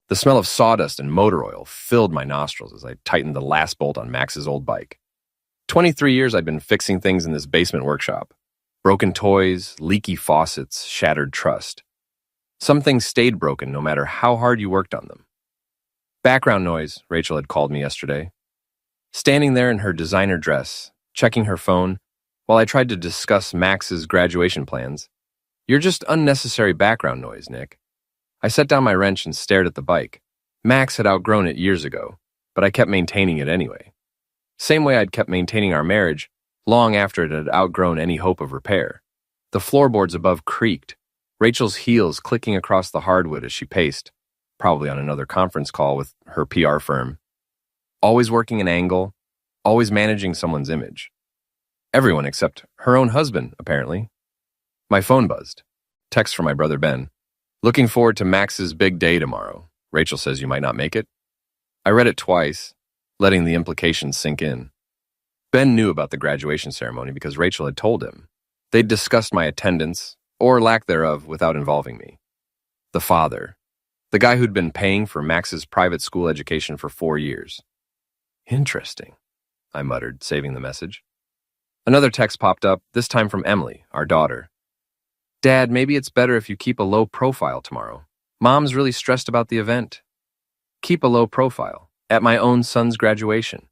The smell of sawdust and motor oil filled my nostrils as I tightened the last bolt on Max's old bike. 23 years I'd been fixing things in this basement workshop. Broken toys, leaky faucets, shattered trust. Some things stayed broken no matter how hard you worked on them. Background noise, Rachel had called me yesterday. Standing there in her designer dress, checking her phone, while I tried to discuss Max's graduation plans. You're just unnecessary background noise, Nick. I set down my wrench and stared at the bike. Max had outgrown it years ago, but I kept maintaining it anyway. Same way I'd kept maintaining our marriage long after it had outgrown any hope of repair. The floorboards above creaked, Rachel's heels clicking across the hardwood as she paced, probably on another conference call with her PR firm. Always working an angle, always managing someone's image. Everyone except her own husband, apparently. My phone buzzed. Text from my brother Ben. Looking forward to Max's big day tomorrow. Rachel says you might not make it. I read it twice, letting the implications sink in. Ben knew about the graduation ceremony because Rachel had told him. They'd discussed my attendance, or lack thereof, without involving me. The father. The guy who'd been paying for Max's private school education for 4 years. Interesting, I muttered, saving the message. Another text popped up, this time from Emily, our daughter. Dad, maybe it's better if you keep a low profile tomorrow. Mom's really stressed about the event. Keep a low profile. At my own son's graduation.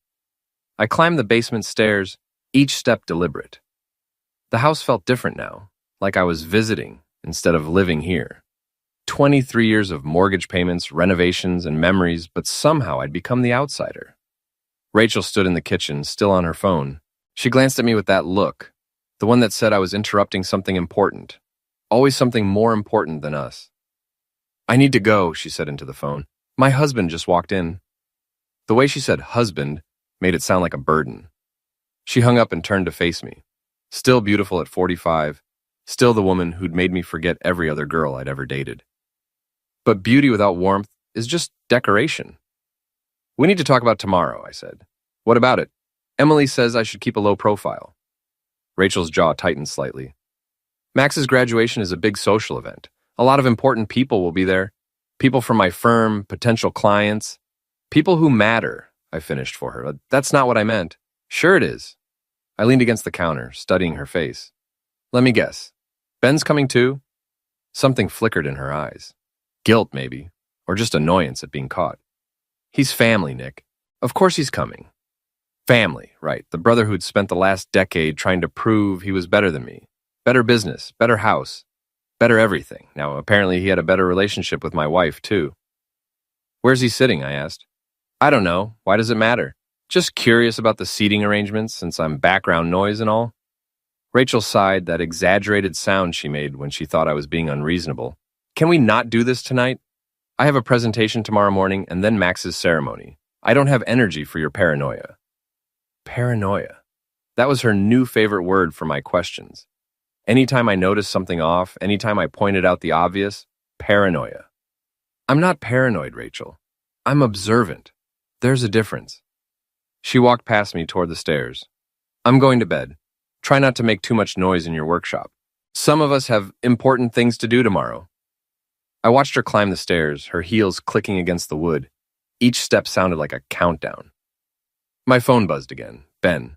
I climbed the basement stairs, each step deliberate. The house felt different now, like I was visiting instead of living here. 23 years of mortgage payments, renovations, and memories, but somehow I'd become the outsider. Rachel stood in the kitchen, still on her phone. She glanced at me with that look, the one that said I was interrupting something important. Always something more important than us. I need to go, she said into the phone. My husband just walked in. The way she said husband made it sound like a burden. She hung up and turned to face me. Still beautiful at 45, still the woman who'd made me forget every other girl I'd ever dated. But beauty without warmth is just decoration. We need to talk about tomorrow, I said. What about it? Emily says I should keep a low profile. Rachel's jaw tightened slightly. Max's graduation is a big social event. A lot of important people will be there. People from my firm, potential clients. People who matter, I finished for her. That's not what I meant. Sure it is. I leaned against the counter, studying her face. Let me guess. Ben's coming too? Something flickered in her eyes. Guilt, maybe. Or just annoyance at being caught. He's family, Nick. Of course he's coming. Family, right. The brother who'd spent the last decade trying to prove he was better than me. Better business, better house, better everything. Now, apparently he had a better relationship with my wife, too. Where's he sitting, I asked. I don't know. Why does it matter? Just curious about the seating arrangements since I'm background noise and all. Rachel sighed, that exaggerated sound she made when she thought I was being unreasonable. Can we not do this tonight? I have a presentation tomorrow morning and then Max's ceremony. I don't have energy for your paranoia. Paranoia. That was her new favorite word for my questions. Anytime I noticed something off, anytime I pointed out the obvious, paranoia. I'm not paranoid, Rachel. I'm observant. There's a difference. She walked past me toward the stairs. I'm going to bed. Try not to make too much noise in your workshop. Some of us have important things to do tomorrow. I watched her climb the stairs, her heels clicking against the wood. Each step sounded like a countdown. My phone buzzed again. Ben.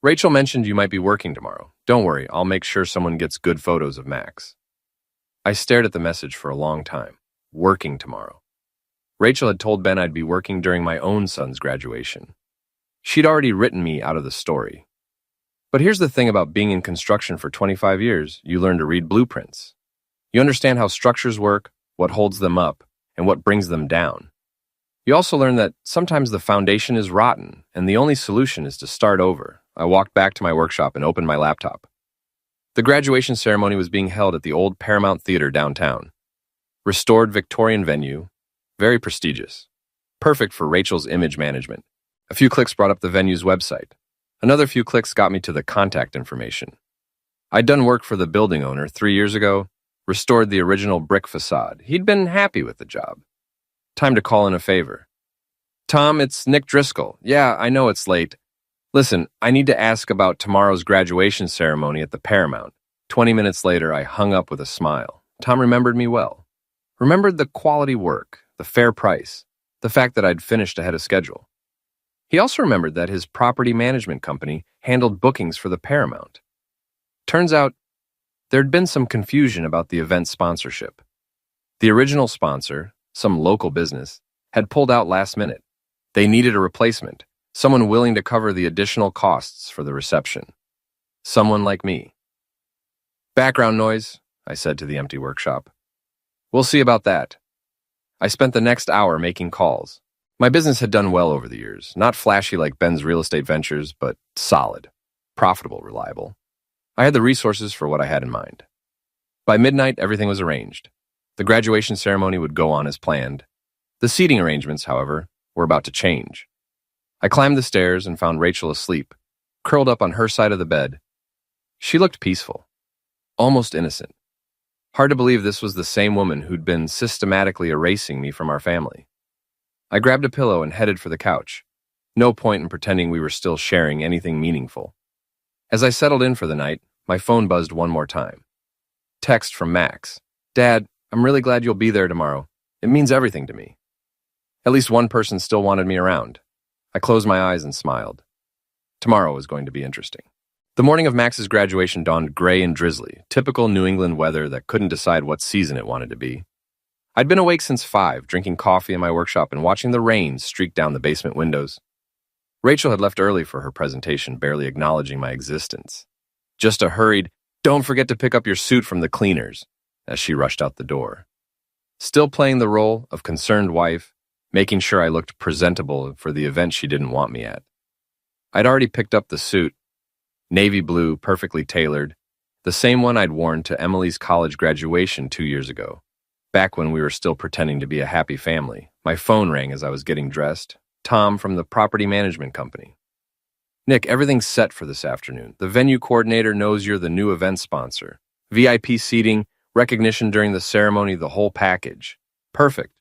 Rachel mentioned you might be working tomorrow. Don't worry, I'll make sure someone gets good photos of Max. I stared at the message for a long time. Working tomorrow. Rachel had told Ben I'd be working during my own son's graduation. She'd already written me out of the story. But here's the thing about being in construction for 25 years, you learn to read blueprints. You understand how structures work, what holds them up, and what brings them down. You also learn that sometimes the foundation is rotten, and the only solution is to start over. I walked back to my workshop and opened my laptop. The graduation ceremony was being held at the old Paramount Theater downtown. Restored Victorian venue, very prestigious. Perfect for Rachel's image management. A few clicks brought up the venue's website. Another few clicks got me to the contact information. I'd done work for the building owner 3 years ago, restored the original brick facade. He'd been happy with the job. Time to call in a favor. Tom, it's Nick Driscoll. Yeah, I know it's late. Listen, I need to ask about tomorrow's graduation ceremony at the Paramount. 20 minutes later, I hung up with a smile. Tom remembered me well. Remembered the quality work, the fair price, the fact that I'd finished ahead of schedule. He also remembered that his property management company handled bookings for the Paramount. Turns out, there'd been some confusion about the event sponsorship. The original sponsor, some local business, had pulled out last minute. They needed a replacement, someone willing to cover the additional costs for the reception. Someone like me. Background noise, I said to the empty workshop. We'll see about that. I spent the next hour making calls. My business had done well over the years, not flashy like Ben's real estate ventures, but solid, profitable, reliable. I had the resources for what I had in mind. By midnight, everything was arranged. The graduation ceremony would go on as planned. The seating arrangements, however, were about to change. I climbed the stairs and found Rachel asleep, curled up on her side of the bed. She looked peaceful, almost innocent. Hard to believe this was the same woman who'd been systematically erasing me from our family. I grabbed a pillow and headed for the couch. No point in pretending we were still sharing anything meaningful. As I settled in for the night, my phone buzzed one more time. Text from Max. Dad, I'm really glad you'll be there tomorrow. It means everything to me. At least one person still wanted me around. I closed my eyes and smiled. Tomorrow was going to be interesting. The morning of Max's graduation dawned gray and drizzly, typical New England weather that couldn't decide what season it wanted to be. I'd been awake since 5, drinking coffee in my workshop and watching the rain streak down the basement windows. Rachel had left early for her presentation, barely acknowledging my existence. Just a hurried, "Don't forget to pick up your suit from the cleaners," as she rushed out the door. Still playing the role of concerned wife, making sure I looked presentable for the event she didn't want me at. I'd already picked up the suit, navy blue, perfectly tailored, the same one I'd worn to Emily's college graduation 2 years ago, back when we were still pretending to be a happy family. My phone rang as I was getting dressed. Tom from the property management company. Nick, everything's set for this afternoon. The venue coordinator knows you're the new event sponsor. VIP seating, recognition during the ceremony, the whole package. Perfect.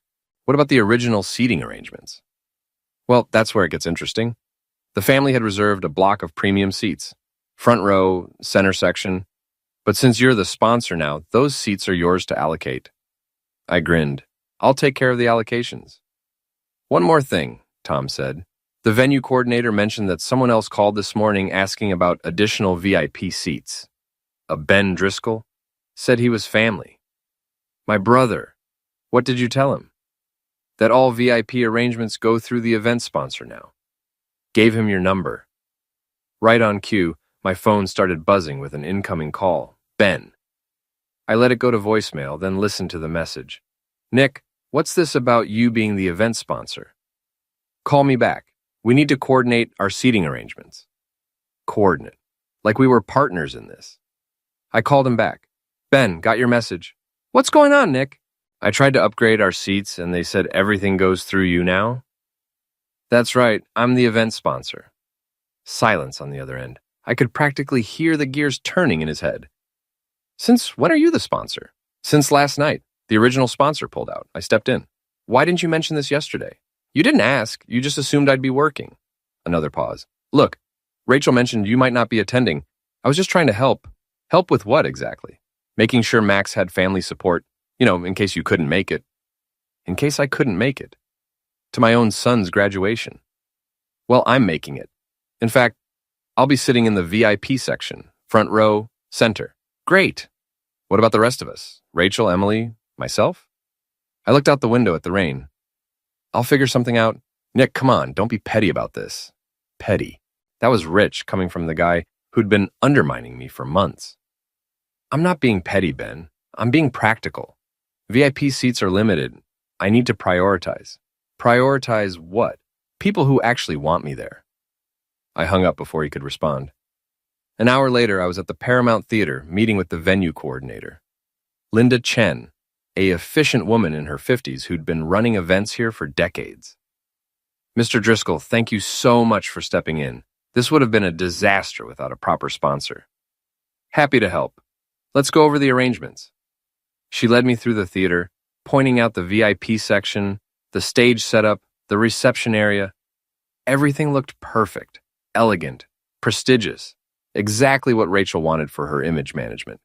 What about the original seating arrangements? Well, that's where it gets interesting. The family had reserved a block of premium seats. Front row, center section. But since you're the sponsor now, those seats are yours to allocate. I grinned. I'll take care of the allocations. One more thing, Tom said. The venue coordinator mentioned that someone else called this morning asking about additional VIP seats. A Ben Driscoll? Said he was family. My brother. What did you tell him? That all VIP arrangements go through the event sponsor now. Gave him your number. Right on cue, my phone started buzzing with an incoming call. Ben. I let it go to voicemail, then listened to the message. Nick, what's this about you being the event sponsor? Call me back. We need to coordinate our seating arrangements. Coordinate. Like we were partners in this. I called him back. Ben, got your message. What's going on, Nick? I tried to upgrade our seats and they said everything goes through you now. That's right, I'm the event sponsor. Silence on the other end. I could practically hear the gears turning in his head. Since when are you the sponsor? Since last night. The original sponsor pulled out. I stepped in. Why didn't you mention this yesterday? You didn't ask. You just assumed I'd be working. Another pause. Look, Rachel mentioned you might not be attending. I was just trying to help. Help with what exactly? Making sure Max had family support, in case you couldn't make it. In case I couldn't make it. To my own son's graduation. Well, I'm making it. In fact, I'll be sitting in the VIP section, front row, center. Great. What about the rest of us? Rachel, Emily, myself? I looked out the window at the rain. I'll figure something out. Nick, come on, don't be petty about this. Petty. That was rich coming from the guy who'd been undermining me for months. I'm not being petty, Ben. I'm being practical. VIP seats are limited. I need to prioritize. Prioritize what? People who actually want me there. I hung up before he could respond. An hour later, I was at the Paramount Theater meeting with the venue coordinator. Linda Chen, a efficient woman in her 50s who'd been running events here for decades. Mr. Driscoll, thank you so much for stepping in. This would have been a disaster without a proper sponsor. Happy to help. Let's go over the arrangements. She led me through the theater, pointing out the VIP section, the stage setup, the reception area. Everything looked perfect, elegant, prestigious, exactly what Rachel wanted for her image management.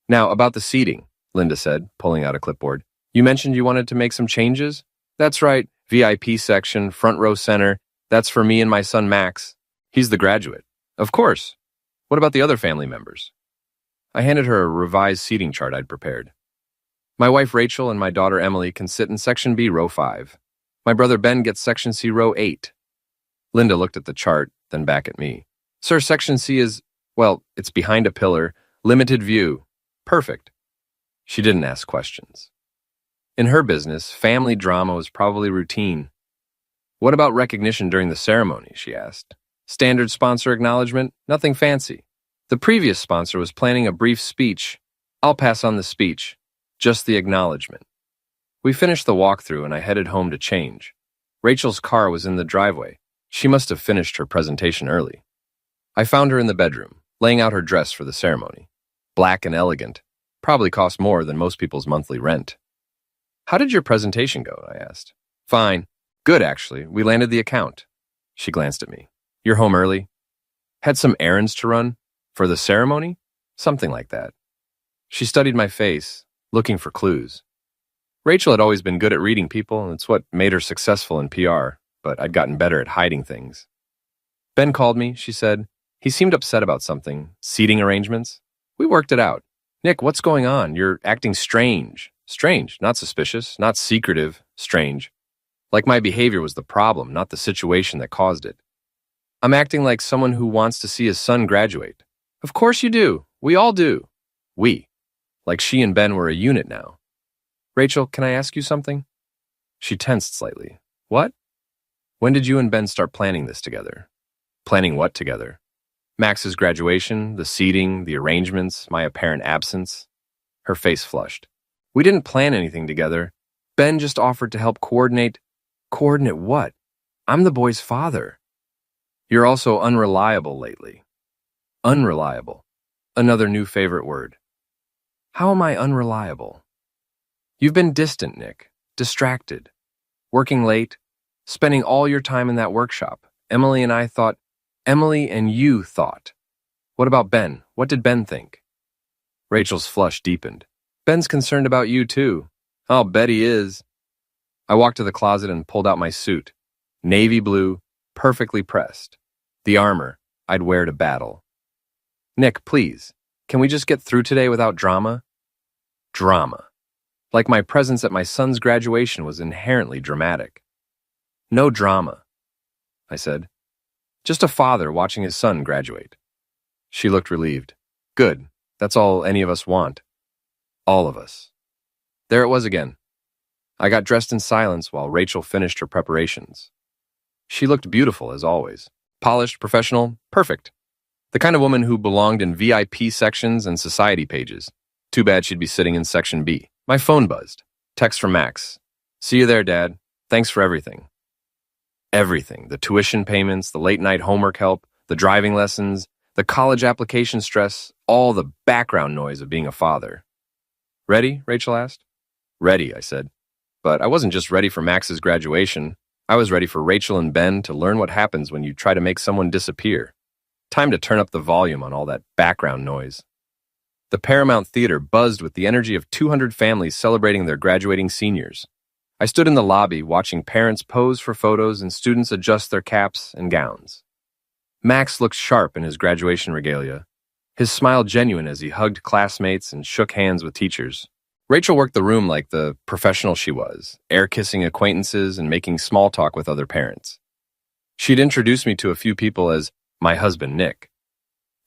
Now, about the seating, Linda said, pulling out a clipboard. You mentioned you wanted to make some changes? That's right, VIP section, front row center. That's for me and my son Max. He's the graduate. Of course. What about the other family members? I handed her a revised seating chart I'd prepared. My wife Rachel and my daughter Emily can sit in Section B, row 5. My brother Ben gets Section C, row 8. Linda looked at the chart, then back at me. Sir, Section C is, well, it's behind a pillar, limited view. Perfect. She didn't ask questions. In her business, family drama was probably routine. What about recognition during the ceremony, she asked. Standard sponsor acknowledgement, nothing fancy. The previous sponsor was planning a brief speech. I'll pass on the speech, just the acknowledgement. We finished the walkthrough and I headed home to change. Rachel's car was in the driveway. She must have finished her presentation early. I found her in the bedroom, laying out her dress for the ceremony. Black and elegant, probably cost more than most people's monthly rent. How did your presentation go? I asked. Fine. Good, actually. We landed the account. She glanced at me. You're home early? Had some errands to run? For the ceremony? Something like that. She studied my face, looking for clues. Rachel had always been good at reading people, and it's what made her successful in PR, but I'd gotten better at hiding things. Ben called me, she said. He seemed upset about something, seating arrangements. We worked it out. Nick, what's going on? You're acting strange. Strange, not suspicious, not secretive, strange. Like my behavior was the problem, not the situation that caused it. I'm acting like someone who wants to see his son graduate. Of course you do. We all do. We. Like she and Ben were a unit now. Rachel, can I ask you something? She tensed slightly. What? When did you and Ben start planning this together? Planning what together? Max's graduation, the seating, the arrangements, my apparent absence. Her face flushed. We didn't plan anything together. Ben just offered to help coordinate. Coordinate what? I'm the boy's father. You're also unreliable lately. Unreliable. Another new favorite word. How am I unreliable? You've been distant, Nick. Distracted. Working late. Spending all your time in that workshop. Emily and you thought. What about Ben? What did Ben think? Rachel's flush deepened. Ben's concerned about you, too. I'll bet he is. I walked to the closet and pulled out my suit. Navy blue, perfectly pressed. The armor I'd wear to battle. Nick, please, can we just get through today without drama? Drama. Like my presence at my son's graduation was inherently dramatic. No drama, I said. Just a father watching his son graduate. She looked relieved. Good. That's all any of us want. All of us. There it was again. I got dressed in silence while Rachel finished her preparations. She looked beautiful as always. Polished, professional, perfect. The kind of woman who belonged in VIP sections and society pages. Too bad she'd be sitting in Section B. My phone buzzed. Text from Max. See you there, Dad. Thanks for everything. Everything. The tuition payments, the late-night homework help, the driving lessons, the college application stress, all the background noise of being a father. Ready? Rachel asked. Ready, I said. But I wasn't just ready for Max's graduation. I was ready for Rachel and Ben to learn what happens when you try to make someone disappear. Time to turn up the volume on all that background noise. The Paramount Theater buzzed with the energy of 200 families celebrating their graduating seniors. I stood in the lobby watching parents pose for photos and students adjust their caps and gowns. Max looked sharp in his graduation regalia, his smile genuine as he hugged classmates and shook hands with teachers. Rachel worked the room like the professional she was, air-kissing acquaintances and making small talk with other parents. She'd introduced me to a few people as my husband, Nick,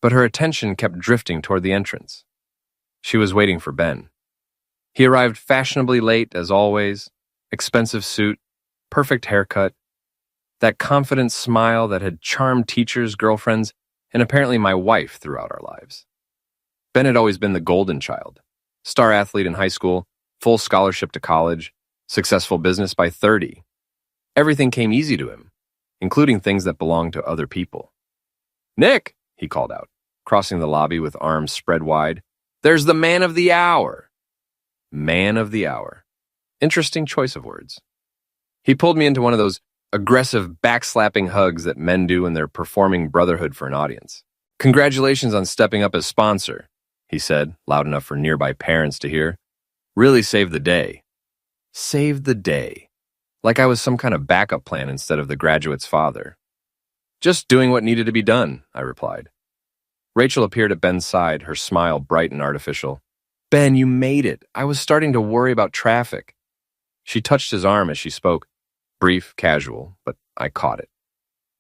but her attention kept drifting toward the entrance. She was waiting for Ben. He arrived fashionably late, as always, expensive suit, perfect haircut, that confident smile that had charmed teachers, girlfriends, and apparently my wife throughout our lives. Ben had always been the golden child. Star athlete in high school, full scholarship to college, successful business by 30. Everything came easy to him, including things that belonged to other people. Nick, he called out, crossing the lobby with arms spread wide. There's the man of the hour. Man of the hour. Interesting choice of words. He pulled me into one of those aggressive backslapping hugs that men do when they're performing brotherhood for an audience. Congratulations on stepping up as sponsor, he said, loud enough for nearby parents to hear. Really saved the day. Saved the day. Like I was some kind of backup plan instead of the graduate's father. Just doing what needed to be done, I replied. Rachel appeared at Ben's side, her smile bright and artificial. Ben, you made it. I was starting to worry about traffic. She touched his arm as she spoke. Brief, casual, but I caught it.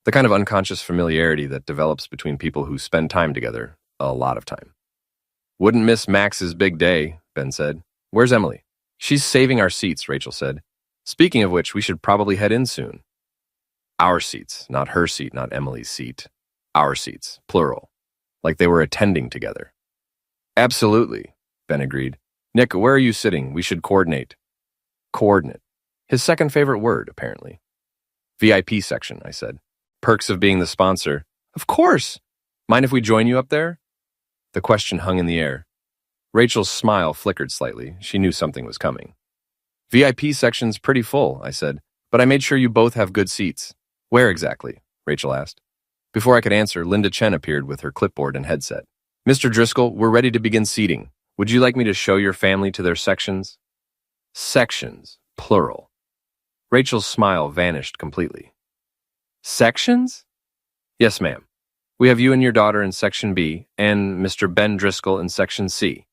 The kind of unconscious familiarity that develops between people who spend time together, a lot of time. Wouldn't miss Max's big day, Ben said. Where's Emily? She's saving our seats, Rachel said. Speaking of which, we should probably head in soon. Our seats, not her seat, not Emily's seat. Our seats, plural. Like they were attending together. Absolutely, Ben agreed. Nick, where are you sitting? We should coordinate. Coordinate. His second favorite word, apparently. VIP section, I said. Perks of being the sponsor. Of course. Mind if we join you up there? The question hung in the air. Rachel's smile flickered slightly. She knew something was coming. VIP section's pretty full, I said, but I made sure you both have good seats. Where exactly? Rachel asked. Before I could answer, Linda Chen appeared with her clipboard and headset. Mr. Driscoll, we're ready to begin seating. Would you like me to show your family to their sections? Sections, plural. Rachel's smile vanished completely. Sections? Yes, ma'am. We have you and your daughter in Section B, and Mr. Ben Driscoll in Section C.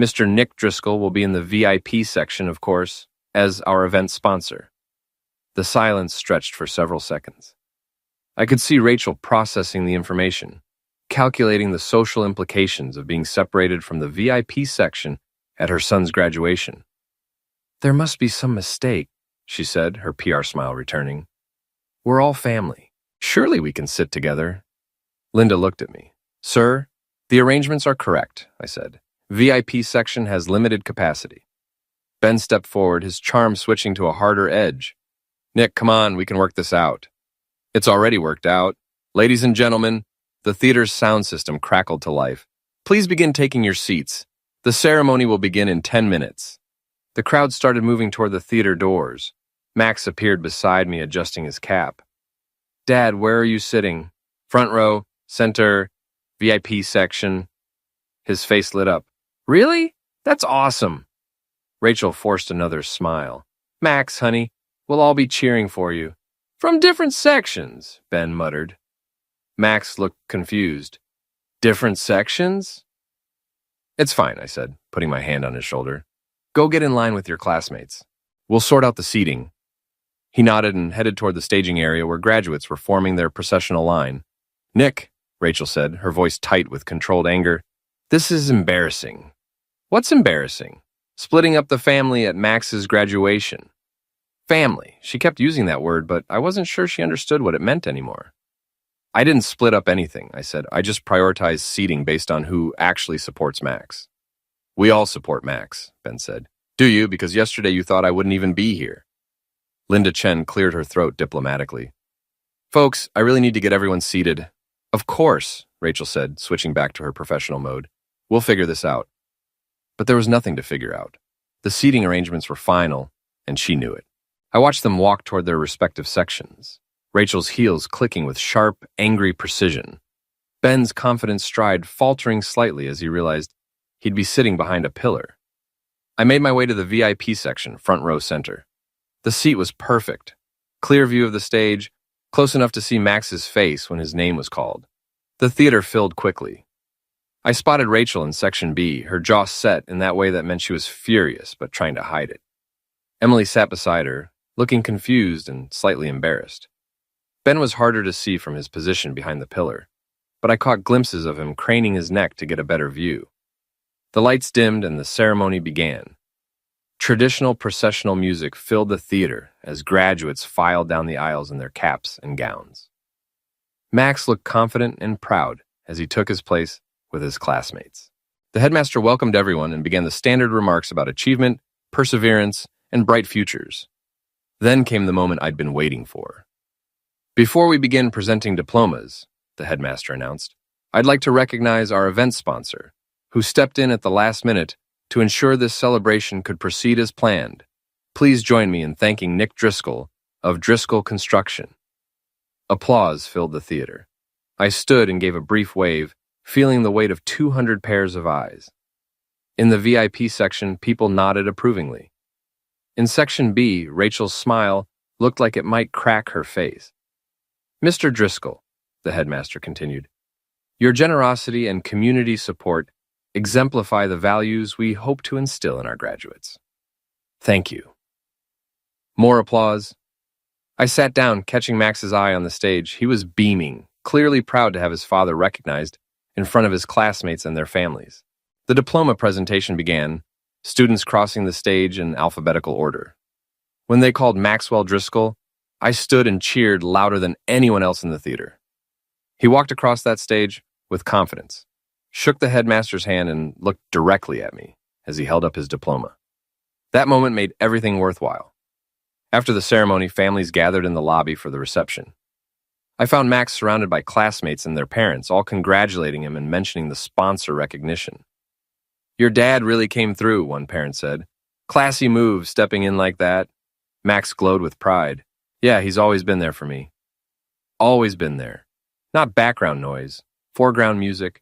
Mr. Nick Driscoll will be in the VIP section, of course, as our event sponsor. The silence stretched for several seconds. I could see Rachel processing the information, calculating the social implications of being separated from the VIP section at her son's graduation. There must be some mistake, she said, her PR smile returning. We're all family. Surely we can sit together. Linda looked at me. Sir, the arrangements are correct, I said. VIP section has limited capacity. Ben stepped forward, his charm switching to a harder edge. Nick, come on, we can work this out. It's already worked out. Ladies and gentlemen, the theater's sound system crackled to life. Please begin taking your seats. The ceremony will begin in 10 minutes. The crowd started moving toward the theater doors. Max appeared beside me, adjusting his cap. Dad, where are you sitting? Front row, center, VIP section. His face lit up. Really? That's awesome. Rachel forced another smile. Max, honey, we'll all be cheering for you. From different sections, Ben muttered. Max looked confused. Different sections? It's fine, I said, putting my hand on his shoulder. Go get in line with your classmates. We'll sort out the seating. He nodded and headed toward the staging area where graduates were forming their processional line. Nick, Rachel said, her voice tight with controlled anger, this is embarrassing. What's embarrassing? Splitting up the family at Max's graduation. Family. She kept using that word, but I wasn't sure she understood what it meant anymore. I didn't split up anything, I said. I just prioritized seating based on who actually supports Max. We all support Max, Ben said. Do you? Because yesterday you thought I wouldn't even be here. Linda Chen cleared her throat diplomatically. Folks, I really need to get everyone seated. Of course, Rachel said, switching back to her professional mode. We'll figure this out. But there was nothing to figure out. The seating arrangements were final, and she knew it. I watched them walk toward their respective sections, Rachel's heels clicking with sharp, angry precision. Ben's confident stride faltering slightly as he realized he'd be sitting behind a pillar. I made my way to the VIP section, front row center. The seat was perfect. Clear view of the stage, close enough to see Max's face when his name was called. The theater filled quickly. I spotted Rachel in Section B, her jaw set in that way that meant she was furious but trying to hide it. Emily sat beside her, looking confused and slightly embarrassed. Ben was harder to see from his position behind the pillar, but I caught glimpses of him craning his neck to get a better view. The lights dimmed and the ceremony began. Traditional processional music filled the theater as graduates filed down the aisles in their caps and gowns. Max looked confident and proud as he took his place with his classmates. The headmaster welcomed everyone and began the standard remarks about achievement, perseverance, and bright futures. Then came the moment I'd been waiting for. Before we begin presenting diplomas, the headmaster announced, I'd like to recognize our event sponsor, who stepped in at the last minute to ensure this celebration could proceed as planned. Please join me in thanking Nick Driscoll of Driscoll Construction. Applause filled the theater. I stood and gave a brief wave, feeling the weight of 200 pairs of eyes. In the VIP section, people nodded approvingly. In Section B, Rachel's smile looked like it might crack her face. Mr. Driscoll, the headmaster continued, your generosity and community support exemplify the values we hope to instill in our graduates. Thank you. More applause. I sat down, catching Max's eye on the stage. He was beaming, clearly proud to have his father recognized in front of his classmates and their families. The diploma presentation began, students crossing the stage in alphabetical order. When they called Maxwell Driscoll, I stood and cheered louder than anyone else in the theater. He walked across that stage with confidence, shook the headmaster's hand, and looked directly at me as he held up his diploma. That moment made everything worthwhile. After the ceremony, families gathered in the lobby for the reception. I found Max surrounded by classmates and their parents, all congratulating him and mentioning the sponsor recognition. Your dad really came through, one parent said. Classy move, stepping in like that. Max glowed with pride. Yeah, he's always been there for me. Always been there. Not background noise, foreground music.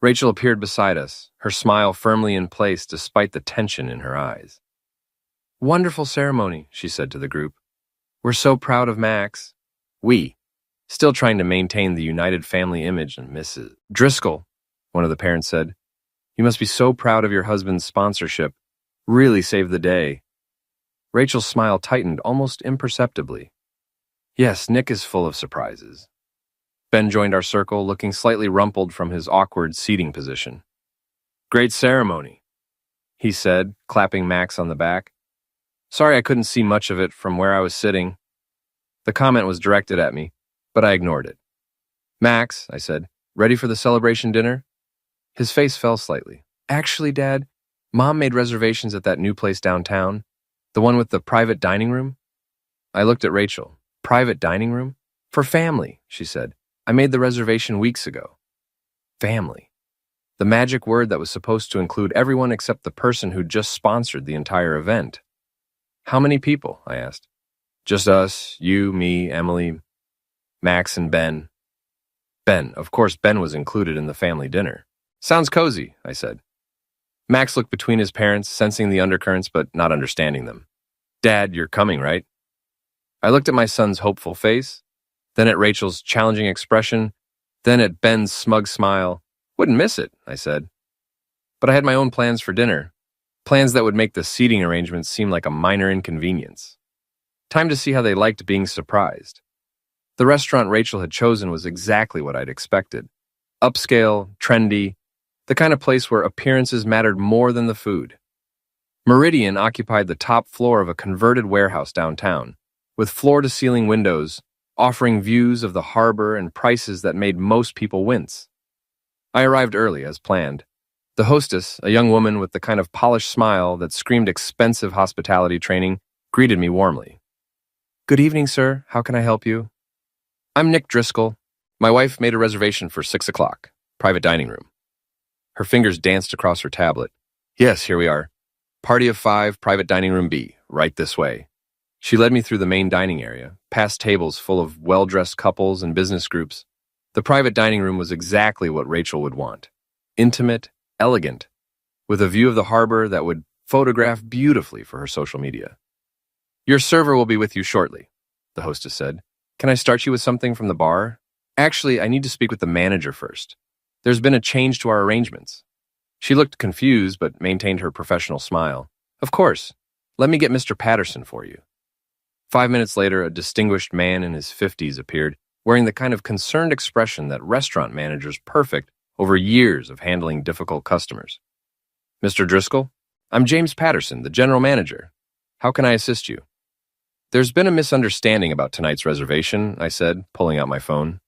Rachel appeared beside us, her smile firmly in place despite the tension in her eyes. Wonderful ceremony, she said to the group. We're so proud of Max. We, still trying to maintain the united family image, and Mrs. Driscoll, one of the parents said, you must be so proud of your husband's sponsorship. Really saved the day. Rachel's smile tightened almost imperceptibly. Yes, Nick is full of surprises. Ben joined our circle, looking slightly rumpled from his awkward seating position. Great ceremony, he said, clapping Max on the back. Sorry I couldn't see much of it from where I was sitting. The comment was directed at me, but I ignored it. Max, I said, ready for the celebration dinner? His face fell slightly. Actually, Dad, Mom made reservations at that new place downtown, the one with the private dining room. I looked at Rachel. Private dining room? For family, she said. I made the reservation weeks ago. Family. The magic word that was supposed to include everyone except the person who just sponsored the entire event. How many people? I asked. Just us, you, me, Emily, Max, and Ben. Ben, of course, Ben was included in the family dinner. Sounds cozy, I said. Max looked between his parents, sensing the undercurrents but not understanding them. Dad, you're coming, right? I looked at my son's hopeful face, then at Rachel's challenging expression, then at Ben's smug smile. Wouldn't miss it, I said. But I had my own plans for dinner, plans that would make the seating arrangements seem like a minor inconvenience. Time to see how they liked being surprised. The restaurant Rachel had chosen was exactly what I'd expected. Upscale, trendy, the kind of place where appearances mattered more than the food. Meridian occupied the top floor of a converted warehouse downtown, with floor-to-ceiling windows offering views of the harbor and prices that made most people wince. I arrived early, as planned. The hostess, a young woman with the kind of polished smile that screamed expensive hospitality training, greeted me warmly. Good evening, sir. How can I help you? I'm Nick Driscoll. My wife made a reservation for 6 o'clock, private dining room. Her fingers danced across her tablet. Yes, here we are. Party of 5, private dining room B, right this way. She led me through the main dining area, past tables full of well-dressed couples and business groups. The private dining room was exactly what Rachel would want. Intimate, elegant, with a view of the harbor that would photograph beautifully for her social media. Your server will be with you shortly, the hostess said. Can I start you with something from the bar? Actually, I need to speak with the manager first. There's been a change to our arrangements. She looked confused but maintained her professional smile. Of course. Let me get Mr. Patterson for you. 5 minutes later, a distinguished man in his 50s appeared, wearing the kind of concerned expression that restaurant managers perfect over years of handling difficult customers. Mr. Driscoll, I'm James Patterson, the general manager. How can I assist you? There's been a misunderstanding about tonight's reservation, I said, pulling out my phone.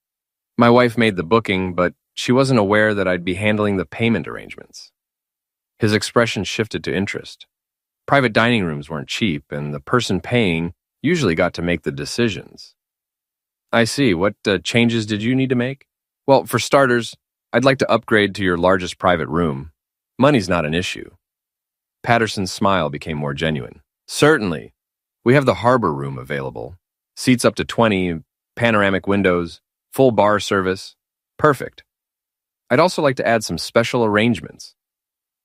My wife made the booking, but she wasn't aware that I'd be handling the payment arrangements. His expression shifted to interest. Private dining rooms weren't cheap, and the person paying usually got to make the decisions. I see. What changes did you need to make? Well, for starters, I'd like to upgrade to your largest private room. Money's not an issue. Patterson's smile became more genuine. Certainly. We have the harbor room available. Seats up to 20, panoramic windows, full bar service. Perfect. I'd also like to add some special arrangements.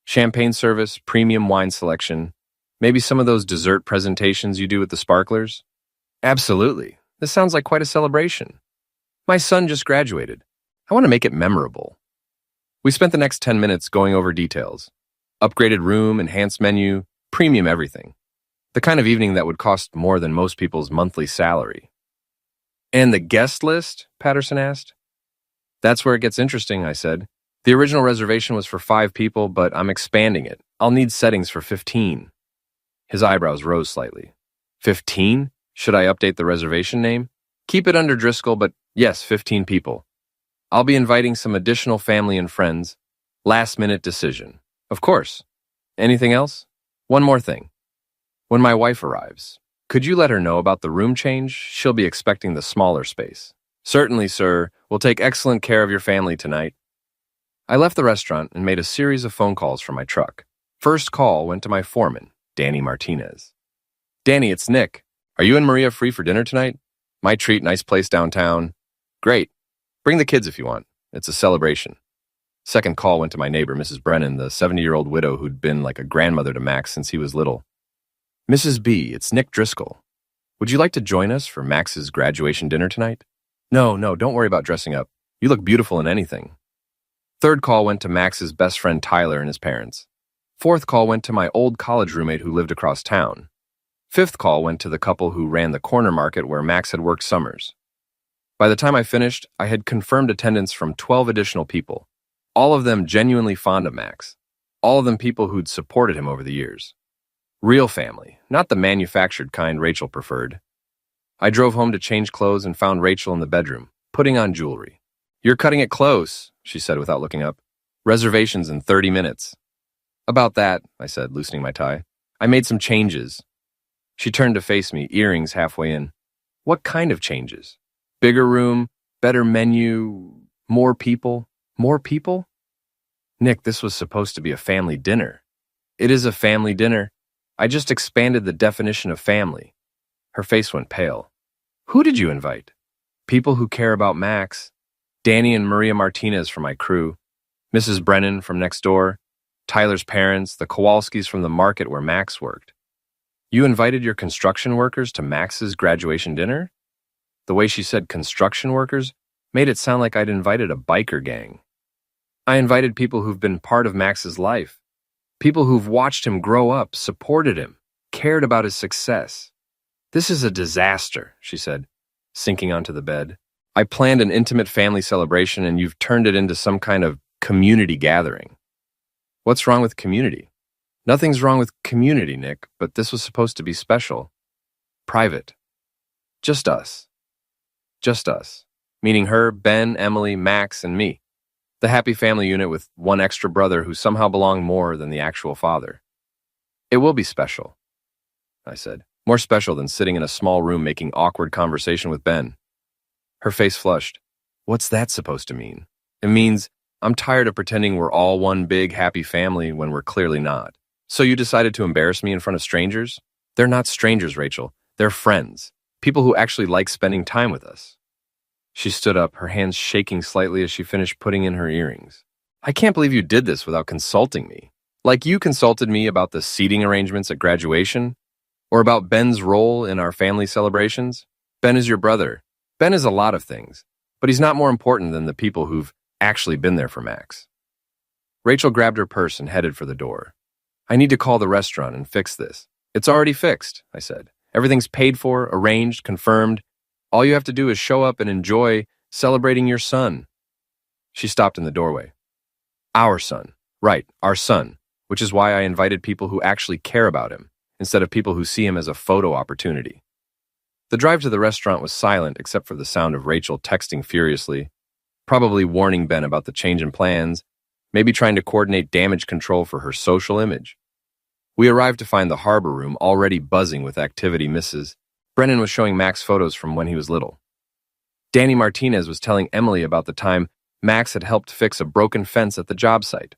Champagne service, premium wine selection, Maybe some of those dessert presentations you do with the sparklers? Absolutely. This sounds like quite a celebration. My son just graduated. I want to make it memorable. We spent the next 10 minutes going over details. Upgraded room, enhanced menu, premium everything. The kind of evening that would cost more than most people's monthly salary. And the guest list? Patterson asked. That's where it gets interesting, I said. The original reservation was for 5 people, but I'm expanding it. I'll need settings for 15. His eyebrows rose slightly. 15? Should I update the reservation name? Keep it under Driscoll, but yes, 15 people. I'll be inviting some additional family and friends. Last-minute decision. Of course. Anything else? One more thing. When my wife arrives, could you let her know about the room change? She'll be expecting the smaller space. Certainly, sir. We'll take excellent care of your family tonight. I left the restaurant and made a series of phone calls from my truck. First call went to my foreman, Danny Martinez. Danny, it's Nick. Are you and Maria free for dinner tonight? My treat, nice place downtown. Great. Bring the kids if you want. It's a celebration. Second call went to my neighbor, Mrs. Brennan, the 70-year-old widow who'd been like a grandmother to Max since he was little. Mrs. B, it's Nick Driscoll. Would you like to join us for Max's graduation dinner tonight? No, don't worry about dressing up. You look beautiful in anything. Third call went to Max's best friend Tyler and his parents. Fourth call went to my old college roommate who lived across town. Fifth call went to the couple who ran the corner market where Max had worked summers. By the time I finished, I had confirmed attendance from 12 additional people, all of them genuinely fond of Max, all of them people who'd supported him over the years. Real family, not the manufactured kind Rachel preferred. I drove home to change clothes and found Rachel in the bedroom, putting on jewelry. You're cutting it close, she said without looking up. Reservations in 30 minutes. About that, I said, loosening my tie. I made some changes. She turned to face me, earrings halfway in. What kind of changes? Bigger room, better menu, more people? More people? Nick, this was supposed to be a family dinner. It is a family dinner. I just expanded the definition of family. Her face went pale. Who did you invite? People who care about Max. Danny and Maria Martinez from my crew. Mrs. Brennan from next door. Tyler's parents, the Kowalskis from the market where Max worked. You invited your construction workers to Max's graduation dinner? The way she said construction workers made it sound like I'd invited a biker gang. I invited people who've been part of Max's life. People who've watched him grow up, supported him, cared about his success. This is a disaster, she said, sinking onto the bed. I planned an intimate family celebration and you've turned it into some kind of community gathering. What's wrong with community? Nothing's wrong with community, Nick, but this was supposed to be special. Private. Just us. Just us. Meaning her, Ben, Emily, Max, and me. The happy family unit with one extra brother who somehow belonged more than the actual father. It will be special, I said. More special than sitting in a small room making awkward conversation with Ben. Her face flushed. What's that supposed to mean? It means I'm tired of pretending we're all one big happy family when we're clearly not. So you decided to embarrass me in front of strangers? They're not strangers, Rachel. They're friends. People who actually like spending time with us. She stood up, her hands shaking slightly as she finished putting in her earrings. I can't believe you did this without consulting me. Like you consulted me about the seating arrangements at graduation? Or about Ben's role in our family celebrations? Ben is your brother. Ben is a lot of things, but he's not more important than the people who've actually been there for Max. Rachel grabbed her purse and headed for the door. I need to call the restaurant and fix this. It's already fixed, I said. Everything's paid for, arranged, confirmed. All you have to do is show up and enjoy celebrating your son. She stopped in the doorway. Our son. Right, our son, which is why I invited people who actually care about him, instead of people who see him as a photo opportunity. The drive to the restaurant was silent except for the sound of Rachel texting furiously, probably warning Ben about the change in plans, maybe trying to coordinate damage control for her social image. We arrived to find the harbor room already buzzing with activity. Mrs. Brennan was showing Max photos from when he was little. Danny Martinez was telling Emily about the time Max had helped fix a broken fence at the job site.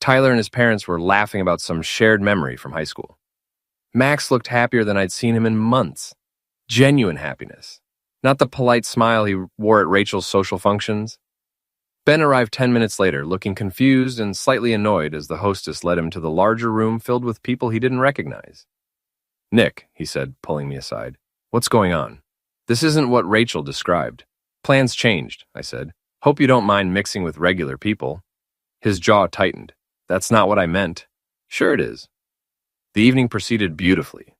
Tyler and his parents were laughing about some shared memory from high school. Max looked happier than I'd seen him in months. Genuine happiness. Not the polite smile he wore at Rachel's social functions. Ben arrived 10 minutes later, looking confused and slightly annoyed as the hostess led him to the larger room filled with people he didn't recognize. "Nick," he said, pulling me aside, "what's going on? This isn't what Rachel described." "Plans changed," I said. "Hope you don't mind mixing with regular people." His jaw tightened. "That's not what I meant." "Sure it is." The evening proceeded beautifully.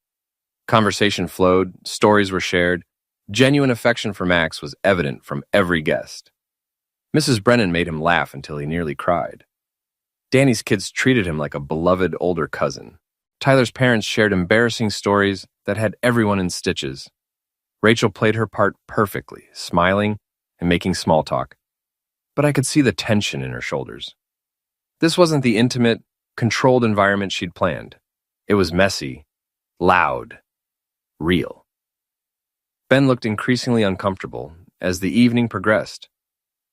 Conversation flowed, stories were shared. Genuine affection for Max was evident from every guest. Mrs. Brennan made him laugh until he nearly cried. Danny's kids treated him like a beloved older cousin. Tyler's parents shared embarrassing stories that had everyone in stitches. Rachel played her part perfectly, smiling and making small talk. But I could see the tension in her shoulders. This wasn't the intimate, controlled environment she'd planned. It was messy, loud, real. Ben looked increasingly uncomfortable as the evening progressed.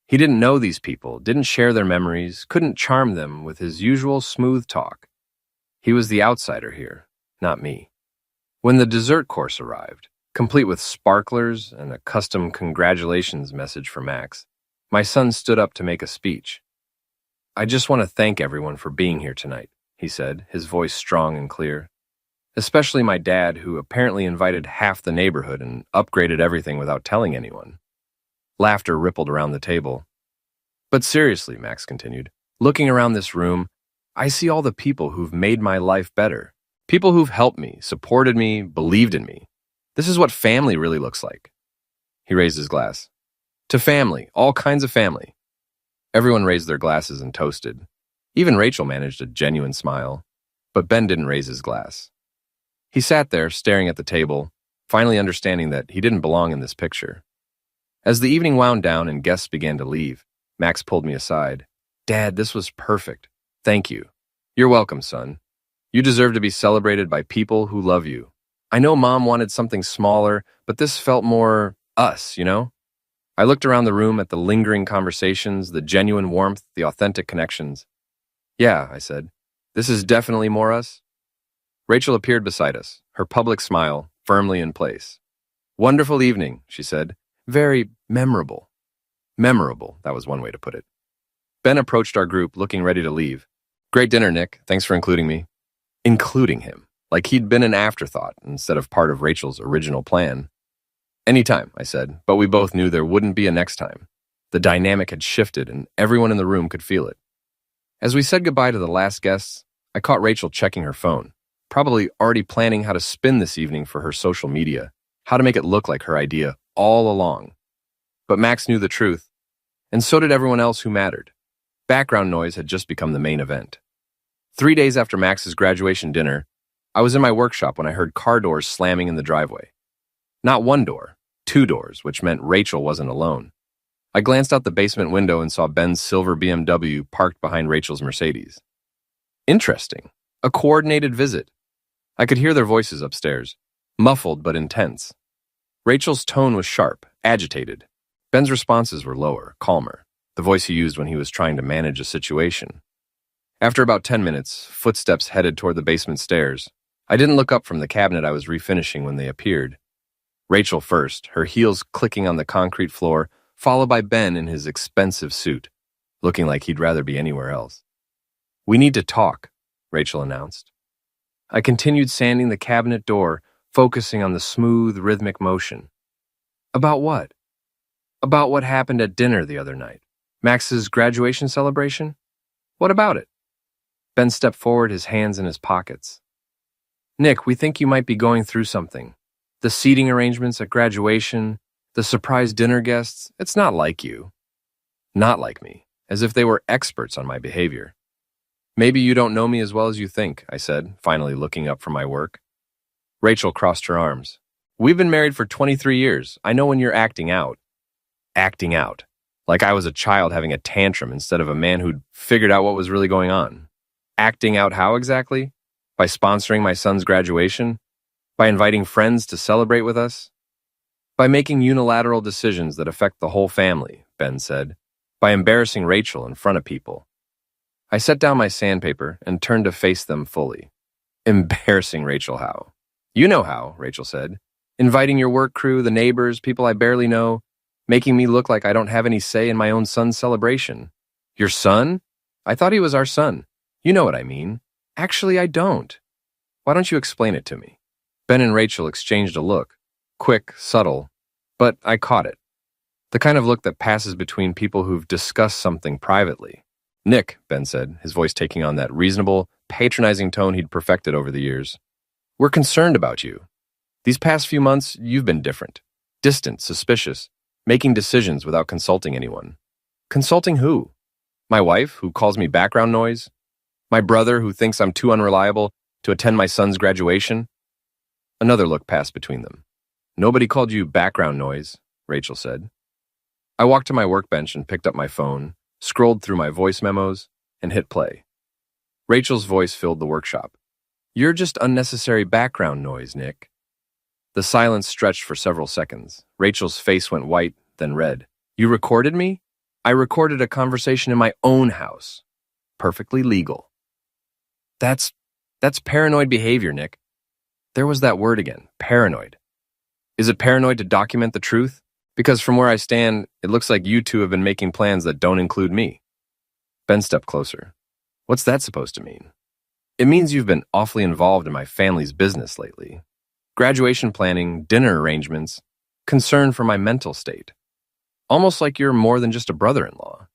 He didn't know these people, didn't share their memories, couldn't charm them with his usual smooth talk. He was the outsider here, not me. When the dessert course arrived, complete with sparklers and a custom congratulations message for Max, my son stood up to make a speech. "I just want to thank everyone for being here tonight," he said, his voice strong and clear. "Especially my dad, who apparently invited half the neighborhood and upgraded everything without telling anyone." Laughter rippled around the table. "But seriously," Max continued, "looking around this room, I see all the people who've made my life better. People who've helped me, supported me, believed in me. This is what family really looks like." He raised his glass. "To family, all kinds of family." Everyone raised their glasses and toasted. Even Rachel managed a genuine smile, but Ben didn't raise his glass. He sat there, staring at the table, finally understanding that he didn't belong in this picture. As the evening wound down and guests began to leave, Max pulled me aside. "Dad, this was perfect. Thank you." "You're welcome, son. You deserve to be celebrated by people who love you. I know Mom wanted something smaller, but this felt more us, you know?" I looked around the room at the lingering conversations, the genuine warmth, the authentic connections. "Yeah," I said. "This is definitely more us." Rachel appeared beside us, her public smile firmly in place. "Wonderful evening," she said. "Very memorable." Memorable, that was one way to put it. Ben approached our group, looking ready to leave. "Great dinner, Nick. Thanks for including me." Including him, like he'd been an afterthought instead of part of Rachel's original plan. "Anytime," I said, but we both knew there wouldn't be a next time. The dynamic had shifted, and everyone in the room could feel it. As we said goodbye to the last guests, I caught Rachel checking her phone, probably already planning how to spin this evening for her social media, how to make it look like her idea all along. But Max knew the truth, and so did everyone else who mattered. Background noise had just become the main event. 3 days after Max's graduation dinner, I was in my workshop when I heard car doors slamming in the driveway. Not one door, 2 doors, which meant Rachel wasn't alone. I glanced out the basement window and saw Ben's silver BMW parked behind Rachel's Mercedes. Interesting. A coordinated visit. I could hear their voices upstairs, muffled but intense. Rachel's tone was sharp, agitated. Ben's responses were lower, calmer, the voice he used when he was trying to manage a situation. After about 10 minutes, footsteps headed toward the basement stairs. I didn't look up from the cabinet I was refinishing when they appeared. Rachel first, her heels clicking on the concrete floor, followed by Ben in his expensive suit, looking like he'd rather be anywhere else. "We need to talk," Rachel announced. I continued sanding the cabinet door, focusing on the smooth, rhythmic motion. "About what?" "About what happened at dinner the other night. Max's graduation celebration? What about it?" Ben stepped forward, his hands in his pockets. "Nick, we think you might be going through something. The seating arrangements at graduation, the surprise dinner guests, it's not like you." Not like me, as if they were experts on my behavior. "Maybe you don't know me as well as you think," I said, finally looking up from my work. Rachel crossed her arms. "We've been married for 23 years. I know when you're acting out." Acting out. Like I was a child having a tantrum instead of a man who'd figured out what was really going on. Acting out how exactly? By sponsoring my son's graduation? By inviting friends to celebrate with us? By making unilateral decisions that affect the whole family, Ben said. By embarrassing Rachel in front of people. I set down my sandpaper and turned to face them fully. Embarrassing Rachel how? "You know how," Rachel said. "Inviting your work crew, the neighbors, people I barely know, making me look like I don't have any say in my own son's celebration. Your son? I thought he was our son. You know what I mean. Actually, I don't. Why don't you explain it to me? Ben and Rachel exchanged a look. Quick, subtle, but I caught it. The kind of look that passes between people who've discussed something privately. Nick, Ben said, his voice taking on that reasonable, patronizing tone he'd perfected over the years. We're concerned about you. These past few months, you've been different. Distant, suspicious, making decisions without consulting anyone. Consulting who? My wife, who calls me background noise? My brother, who thinks I'm too unreliable to attend my son's graduation? Another look passed between them. Nobody called you background noise, Rachel said. I walked to my workbench and picked up my phone, scrolled through my voice memos, and hit play. Rachel's voice filled the workshop. You're just unnecessary background noise, Nick. The silence stretched for several seconds. Rachel's face went white, then red. You recorded me? I recorded a conversation in my own house. Perfectly legal. That's paranoid behavior, Nick. There was that word again, paranoid. Is it paranoid to document the truth? Because from where I stand, it looks like you two have been making plans that don't include me. Ben stepped closer. What's that supposed to mean? It means you've been awfully involved in my family's business lately. Graduation planning, dinner arrangements, concern for my mental state. Almost like you're more than just a brother-in-law.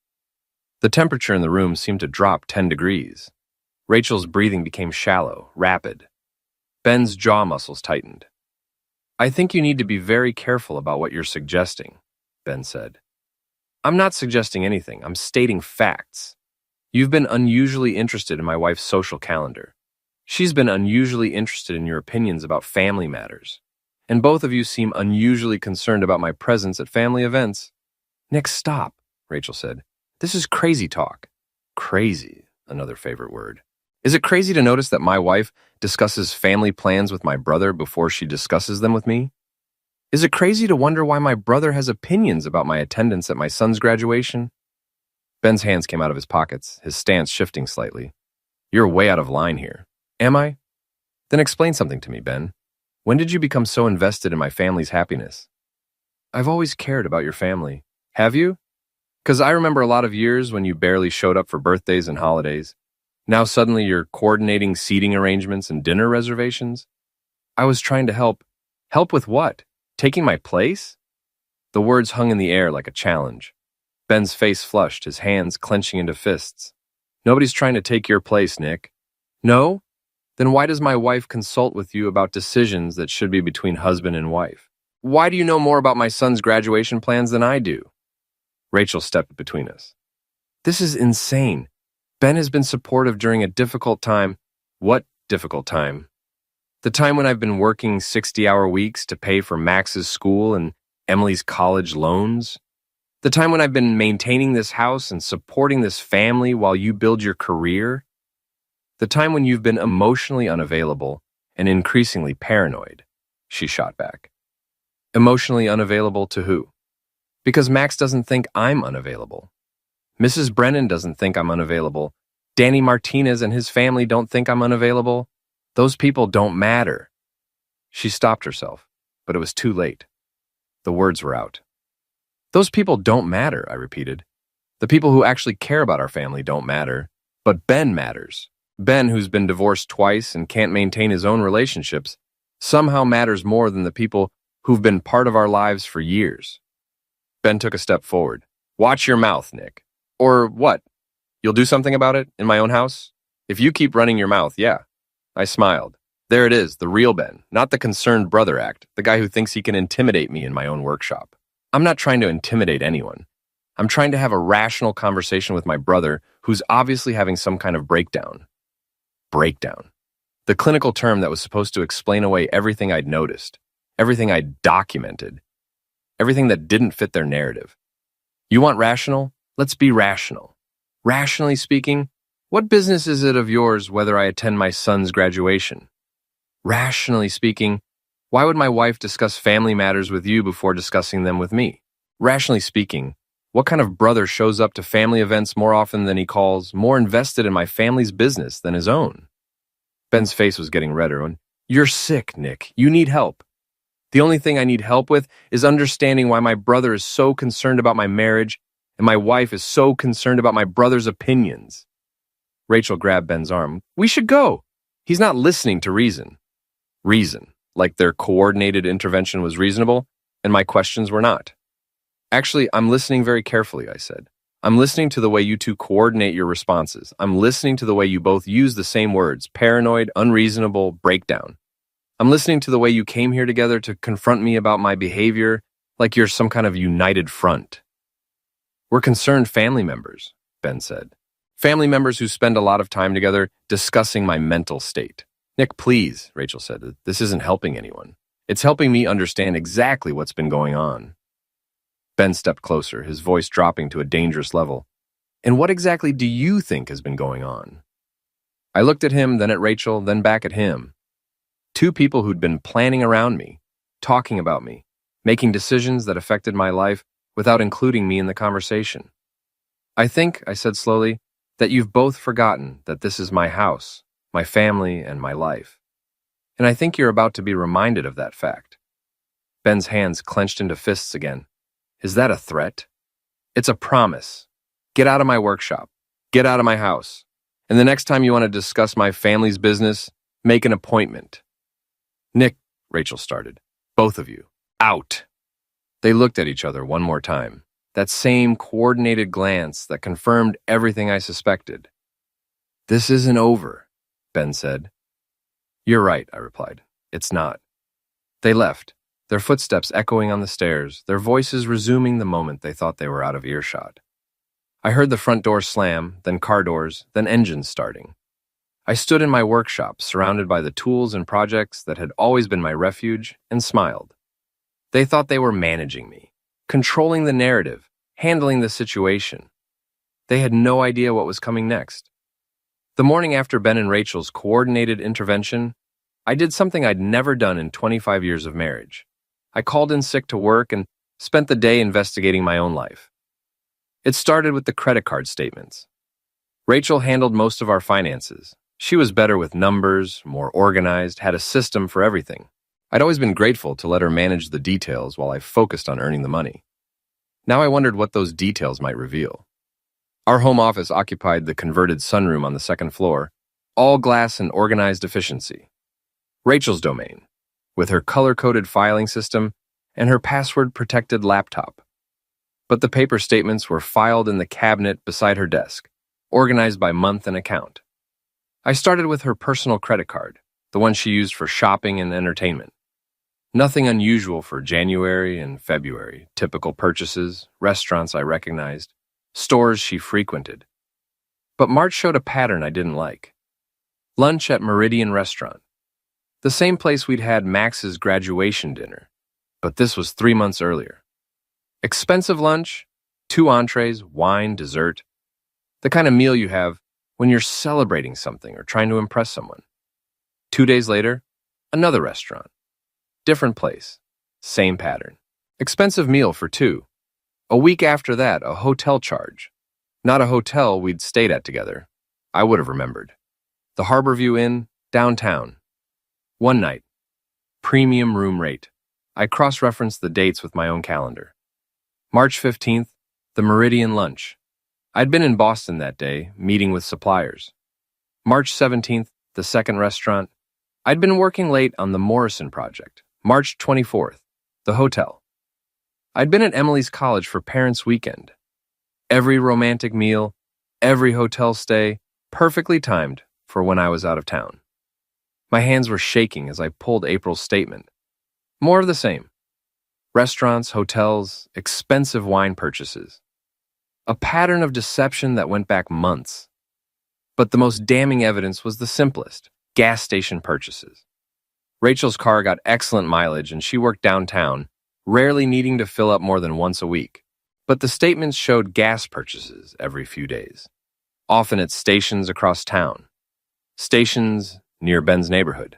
The temperature in the room seemed to drop 10 degrees. Rachel's breathing became shallow, rapid. Ben's jaw muscles tightened. I think you need to be very careful about what you're suggesting, Ben said. I'm not suggesting anything. I'm stating facts. You've been unusually interested in my wife's social calendar. She's been unusually interested in your opinions about family matters. And both of you seem unusually concerned about my presence at family events. Nick, stop, Rachel said. This is crazy talk. Crazy, another favorite word. Is it crazy to notice that my wife discusses family plans with my brother before she discusses them with me? Is it crazy to wonder why my brother has opinions about my attendance at my son's graduation? Ben's hands came out of his pockets, his stance shifting slightly. You're way out of line here. Am I? Then explain something to me, Ben. When did you become so invested in my family's happiness? I've always cared about your family. Have you? Because I remember a lot of years when you barely showed up for birthdays and holidays. Now suddenly you're coordinating seating arrangements and dinner reservations? I was trying to help. Help with what? Taking my place? The words hung in the air like a challenge. Ben's face flushed, his hands clenching into fists. Nobody's trying to take your place, Nick. No? Then why does my wife consult with you about decisions that should be between husband and wife? Why do you know more about my son's graduation plans than I do? Rachel stepped between us. This is insane. Ben has been supportive during a difficult time. What difficult time? The time when I've been working 60-hour weeks to pay for Max's school and Emily's college loans? The time when I've been maintaining this house and supporting this family while you build your career? The time when you've been emotionally unavailable and increasingly paranoid, she shot back. Emotionally unavailable to who? Because Max doesn't think I'm unavailable. Mrs. Brennan doesn't think I'm unavailable. Danny Martinez and his family don't think I'm unavailable. Those people don't matter. She stopped herself, but it was too late. The words were out. Those people don't matter, I repeated. The people who actually care about our family don't matter, but Ben matters. Ben, who's been divorced twice and can't maintain his own relationships, somehow matters more than the people who've been part of our lives for years. Ben took a step forward. Watch your mouth, Nick. Or what? You'll do something about it in my own house? If you keep running your mouth, yeah. I smiled. There it is, the real Ben, not the concerned brother act, the guy who thinks he can intimidate me in my own workshop. I'm not trying to intimidate anyone. I'm trying to have a rational conversation with my brother who's obviously having some kind of breakdown. Breakdown. The clinical term that was supposed to explain away everything I'd noticed, everything I'd documented, everything that didn't fit their narrative. You want rational? Let's be rational. Rationally speaking, what business is it of yours whether I attend my son's graduation? Rationally speaking, why would my wife discuss family matters with you before discussing them with me? Rationally speaking, what kind of brother shows up to family events more often than he calls, more invested in my family's business than his own? Ben's face was getting redder. You're sick, Nick. You need help. The only thing I need help with is understanding why my brother is so concerned about my marriage and my wife is so concerned about my brother's opinions. Rachel grabbed Ben's arm. We should go. He's not listening to reason. Reason, like their coordinated intervention was reasonable, and my questions were not. Actually, I'm listening very carefully, I said. I'm listening to the way you two coordinate your responses. I'm listening to the way you both use the same words, paranoid, unreasonable, breakdown. I'm listening to the way you came here together to confront me about my behavior, like you're some kind of united front. We're concerned family members, Ben said. Family members who spend a lot of time together discussing my mental state. Nick, please, Rachel said, this isn't helping anyone. It's helping me understand exactly what's been going on. Ben stepped closer, his voice dropping to a dangerous level. And what exactly do you think has been going on? I looked at him, then at Rachel, then back at him. Two people who'd been planning around me, talking about me, making decisions that affected my life without including me in the conversation. I think, I said slowly, that you've both forgotten that this is my house, my family, and my life. And I think you're about to be reminded of that fact. Ben's hands clenched into fists again. Is that a threat? It's a promise. Get out of my workshop. Get out of my house. And the next time you want to discuss my family's business, make an appointment. Nick, Rachel started. Both of you. Out. They looked at each other one more time. That same coordinated glance that confirmed everything I suspected. This isn't over, Ben said. You're right, I replied. It's not. They left, their footsteps echoing on the stairs, their voices resuming the moment they thought they were out of earshot. I heard the front door slam, then car doors, then engines starting. I stood in my workshop, surrounded by the tools and projects that had always been my refuge, and smiled. They thought they were managing me, controlling the narrative, handling the situation. They had no idea what was coming next. The morning after Ben and Rachel's coordinated intervention, I did something I'd never done in 25 years of marriage. I called in sick to work and spent the day investigating my own life. It started with the credit card statements. Rachel handled most of our finances. She was better with numbers, more organized, had a system for everything. I'd always been grateful to let her manage the details while I focused on earning the money. Now I wondered what those details might reveal. Our home office occupied the converted sunroom on the second floor, all glass and organized efficiency. Rachel's domain, with her color-coded filing system and her password-protected laptop. But the paper statements were filed in the cabinet beside her desk, organized by month and account. I started with her personal credit card, the one she used for shopping and entertainment. Nothing unusual for January and February, typical purchases, restaurants I recognized, stores she frequented. But March showed a pattern I didn't like. Lunch at Meridian Restaurant. The same place we'd had Max's graduation dinner, but this was 3 months earlier. Expensive lunch, 2 entrees, wine, dessert. The kind of meal you have when you're celebrating something or trying to impress someone. 2 days later, another restaurant. Different place, same pattern. Expensive meal for 2. A week after that, a hotel charge. Not a hotel we'd stayed at together. I would have remembered. The Harborview Inn, downtown. One night. Premium room rate. I cross-referenced the dates with my own calendar. March 15th, the Meridian lunch. I'd been in Boston that day, meeting with suppliers. March 17th, the second restaurant. I'd been working late on the Morrison project. March 24th, the hotel. I'd been at Emily's college for Parents' Weekend. Every romantic meal, every hotel stay, perfectly timed for when I was out of town. My hands were shaking as I pulled April's statement. More of the same. Restaurants, hotels, expensive wine purchases. A pattern of deception that went back months. But the most damning evidence was the simplest, gas station purchases. Rachel's car got excellent mileage and she worked downtown, rarely needing to fill up more than once a week. But the statements showed gas purchases every few days, often at stations across town, stations near Ben's neighborhood.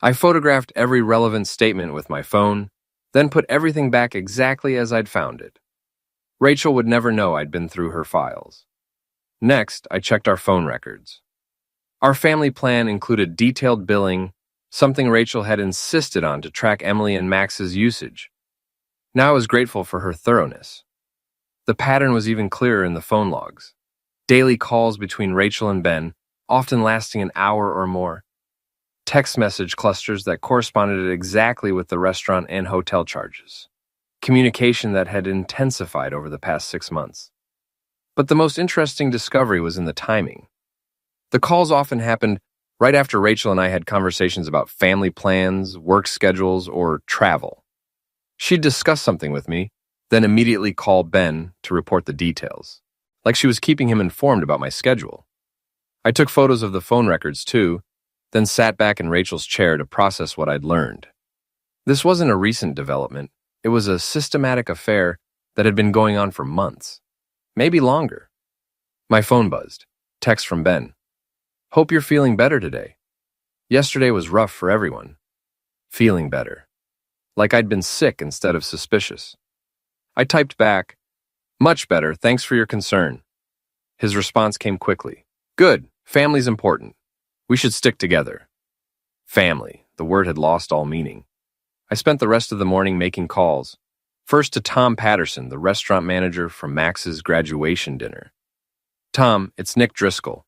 I photographed every relevant statement with my phone, then put everything back exactly as I'd found it. Rachel would never know I'd been through her files. Next, I checked our phone records. Our family plan included detailed billing, something Rachel had insisted on to track Emily and Max's usage. Now I was grateful for her thoroughness. The pattern was even clearer in the phone logs. Daily calls between Rachel and Ben, often lasting an hour or more. Text message clusters that corresponded exactly with the restaurant and hotel charges. Communication that had intensified over the past 6 months. But the most interesting discovery was in the timing. The calls often happened right after Rachel and I had conversations about family plans, work schedules, or travel. She'd discuss something with me, then immediately call Ben to report the details, like she was keeping him informed about my schedule. I took photos of the phone records too, then sat back in Rachel's chair to process what I'd learned. This wasn't a recent development. It was a systematic affair that had been going on for months, maybe longer. My phone buzzed. Text from Ben. Hope you're feeling better today. Yesterday was rough for everyone. Feeling better. Like I'd been sick instead of suspicious. I typed back, much better, thanks for your concern. His response came quickly. Good, family's important. We should stick together. Family, the word had lost all meaning. I spent the rest of the morning making calls. First to Tom Patterson, the restaurant manager from Max's graduation dinner. Tom, it's Nick Driscoll.